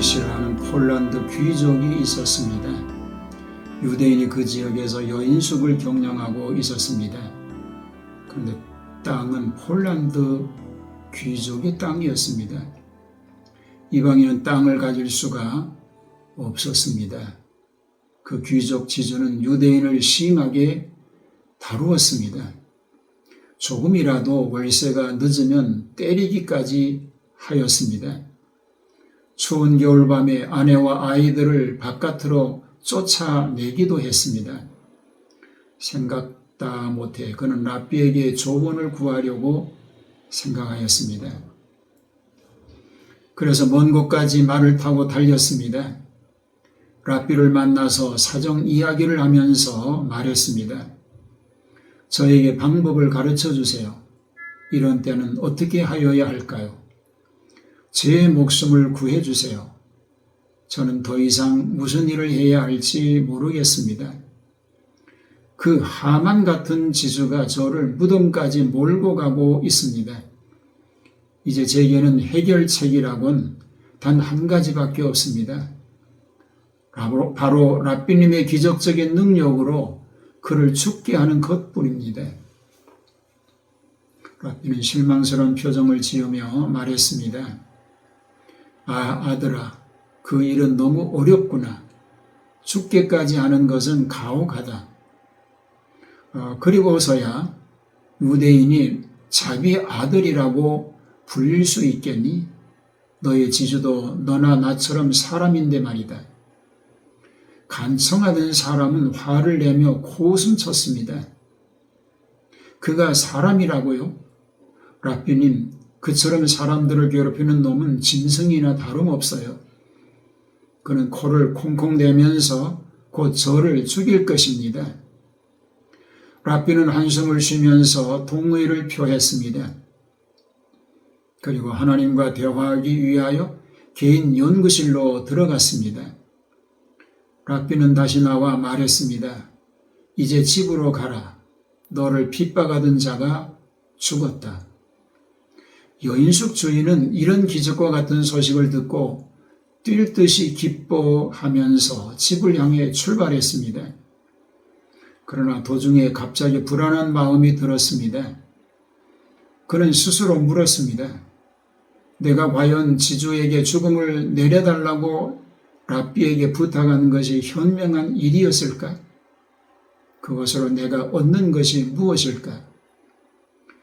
루이시라는 폴란드 귀족이 있었습니다. 유대인이 그 지역에서 여인숙을 경영하고 있었습니다. 그런데 땅은 폴란드 귀족의 땅이었습니다. 이방인은 땅을 가질 수가 없었습니다. 그 귀족 지주는 유대인을 심하게 다루었습니다. 조금이라도 월세가 늦으면 때리기까지 하였습니다. 추운 겨울밤에 아내와 아이들을 바깥으로 쫓아내기도 했습니다. 생각다 못해 그는 랍비에게 조언을 구하려고 생각하였습니다. 그래서 먼 곳까지 말을 타고 달렸습니다. 랍비를 만나서 사정 이야기를 하면서 말했습니다. 저에게 방법을 가르쳐 주세요. 이런 때는 어떻게 하여야 할까요? 제 목숨을 구해 주세요. 저는 더 이상 무슨 일을 해야 할지 모르겠습니다. 그 하만 같은 지주가 저를 무덤까지 몰고 가고 있습니다. 이제 제게는 해결책이라곤 단 한 가지밖에 없습니다. 바로 랍비님의 기적적인 능력으로 그를 죽게 하는 것뿐입니다. 랍비는 실망스러운 표정을 지으며 말했습니다. 아들아, 그 일은 너무 어렵구나. 죽게까지 하는 것은 가혹하다. 그리고서야 유대인이 자기 아들이라고 불릴 수 있겠니? 너의 지주도 너나 나처럼 사람인데 말이다. 간청하던 사람은 화를 내며 코웃음쳤습니다. 그가 사람이라고요? 랍비님, 그처럼 사람들을 괴롭히는 놈은 짐승이나 다름없어요. 그는 코를 콩콩 내면서 곧 저를 죽일 것입니다. 랍비는 한숨을 쉬면서 동의를 표했습니다. 그리고 하나님과 대화하기 위하여 개인 연구실로 들어갔습니다. 랍비는 다시 나와 말했습니다. 이제 집으로 가라. 너를 핍박하던 자가 죽었다. 여인숙 주인은 이런 기적과 같은 소식을 듣고 뛸 듯이 기뻐하면서 집을 향해 출발했습니다. 그러나 도중에 갑자기 불안한 마음이 들었습니다. 그는 스스로 물었습니다. 내가 과연 지주에게 죽음을 내려달라고 랍비에게 부탁하는 것이 현명한 일이었을까? 그것으로 내가 얻는 것이 무엇일까?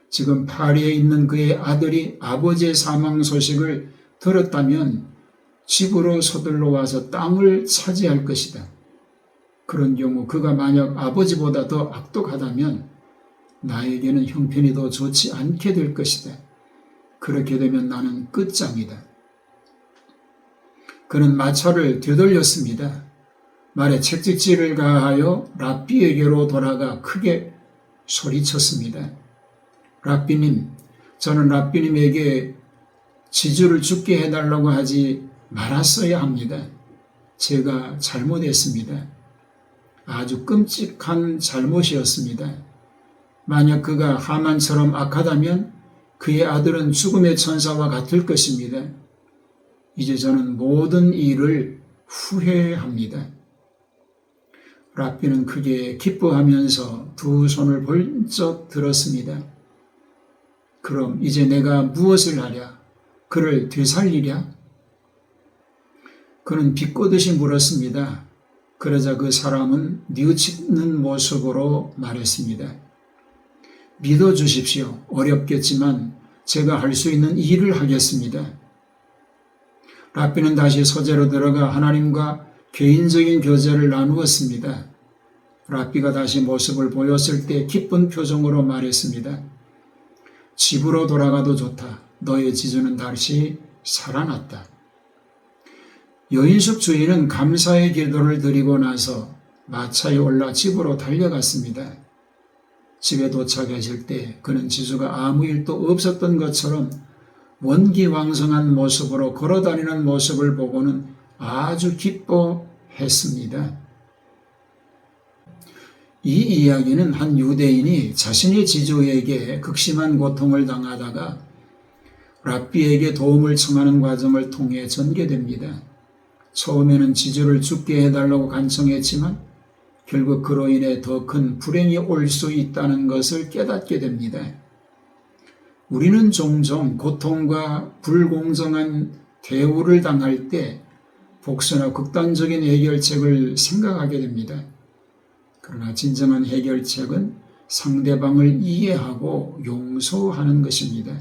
지금 파리에 있는 그의 아들이 아버지의 사망 소식을 들었다면 집으로 서둘러 와서 땅을 차지할 것이다. 그런 경우 그가 만약 아버지보다 더 악독하다면 나에게는 형편이 더 좋지 않게 될 것이다. 그렇게 되면 나는 끝장이다. 그는 마차를 되돌렸습니다. 말에 채찍질을 가하여 랍비에게로 돌아가 크게 소리쳤습니다. 랍비님, 저는 랍비님에게 지주를 죽게 해달라고 하지 말았어야 합니다. 제가 잘못했습니다. 아주 끔찍한 잘못이었습니다. 만약 그가 하만처럼 악하다면 그의 아들은 죽음의 천사와 같을 것입니다. 이제 저는 모든 일을 후회합니다. 랍비는 크게 기뻐하면서 두 손을 번쩍 들었습니다. 그럼 이제 내가 무엇을 하랴? 그를 되살리랴? 그는 비꼬듯이 물었습니다. 그러자 그 사람은 뉘우치는 모습으로 말했습니다. 믿어주십시오. 어렵겠지만 제가 할 수 있는 일을 하겠습니다. 랍비는 다시 서재로 들어가 하나님과 개인적인 교제를 나누었습니다. 랍비가 다시 모습을 보였을 때 기쁜 표정으로 말했습니다. 집으로 돌아가도 좋다. 너의 지주는 다시 살아났다. 여인숙 주인은 감사의 기도를 드리고 나서 마차에 올라 집으로 달려갔습니다. 집에 도착했을 때 그는 지주가 아무 일도 없었던 것처럼 원기왕성한 모습으로 걸어다니는 모습을 보고는 아주 기뻐했습니다. 이 이야기는 한 유대인이 자신의 지주에게 극심한 고통을 당하다가 랍비에게 도움을 청하는 과정을 통해 전개됩니다. 처음에는 지주를 죽게 해달라고 간청했지만 결국 그로 인해 더 큰 불행이 올 수 있다는 것을 깨닫게 됩니다. 우리는 종종 고통과 불공정한 대우를 당할 때 복수나 극단적인 해결책을 생각하게 됩니다. 그러나 진정한 해결책은 상대방을 이해하고 용서하는 것입니다.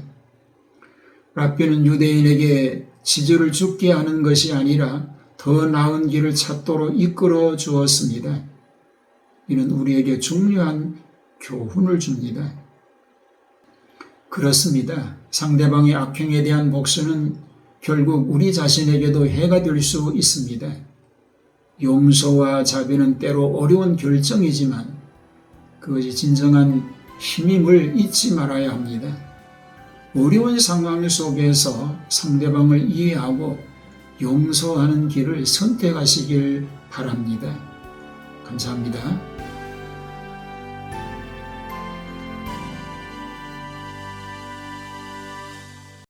랍비는 유대인에게 지주를 죽게 하는 것이 아니라 더 나은 길을 찾도록 이끌어 주었습니다. 이는 우리에게 중요한 교훈을 줍니다. 그렇습니다. 상대방의 악행에 대한 복수는 결국 우리 자신에게도 해가 될 수 있습니다. 용서와 자비는 때로 어려운 결정이지만 그것이 진정한 힘임을 잊지 말아야 합니다. 어려운 상황 속에서 상대방을 이해하고 용서하는 길을 선택하시길 바랍니다. 감사합니다.